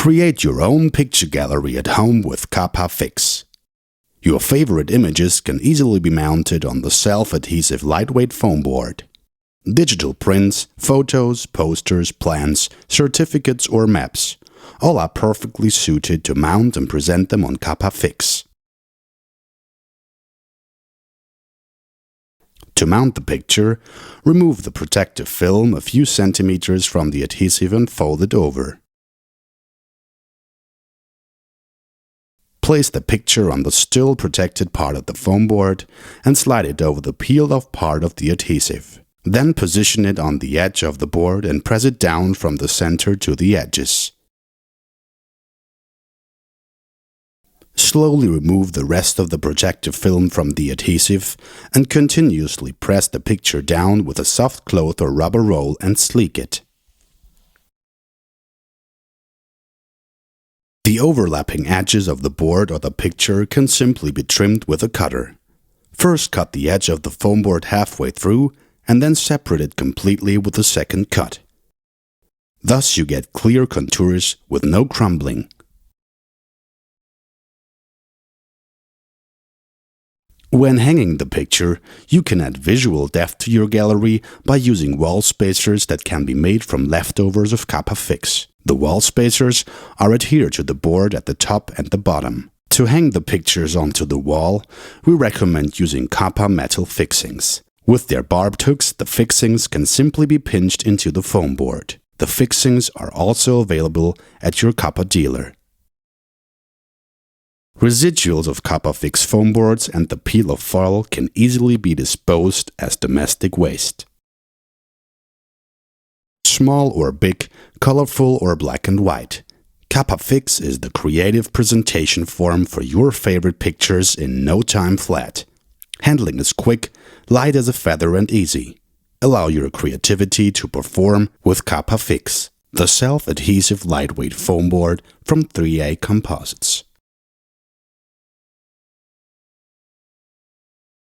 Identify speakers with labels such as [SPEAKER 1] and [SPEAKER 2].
[SPEAKER 1] Create your own picture gallery at home with Kapa Fix. Your favorite images can easily be mounted on the self-adhesive lightweight foam board. Digital prints, photos, posters, plans, certificates or maps – all are perfectly suited to mount and present them on Kapa Fix. To mount the picture, remove the protective film a few centimeters from the adhesive and fold it over. Place the picture on the still protected part of the foam board and slide it over the peeled-off part of the adhesive. Then position it on the edge of the board and press it down from the center to the edges. Slowly remove the rest of the protective film from the adhesive and continuously press the picture down with a soft cloth or rubber roll and sleek it. The overlapping edges of the board or the picture can simply be trimmed with a cutter. First cut the edge of the foam board halfway through and then separate it completely with a second cut. Thus you get clear contours with no crumbling. When hanging the picture, you can add visual depth to your gallery by using wall spacers that can be made from leftovers of Kapa Fix. The wall spacers are adhered to the board at the top and the bottom. To hang the pictures onto the wall, we recommend using Kapa metal fixings. With their barbed hooks, the fixings can simply be pinched into the foam board. The fixings are also available at your Kapa dealer. Residuals of Kapa Fix foam boards and the peel of foil can easily be disposed as domestic waste. Small or big, colorful or black and white, Kapa Fix is the creative presentation form for your favorite pictures in no time flat. Handling is quick, light as a feather and easy. Allow your creativity to perform with Kapa Fix, the self-adhesive lightweight foam board from 3A Composites.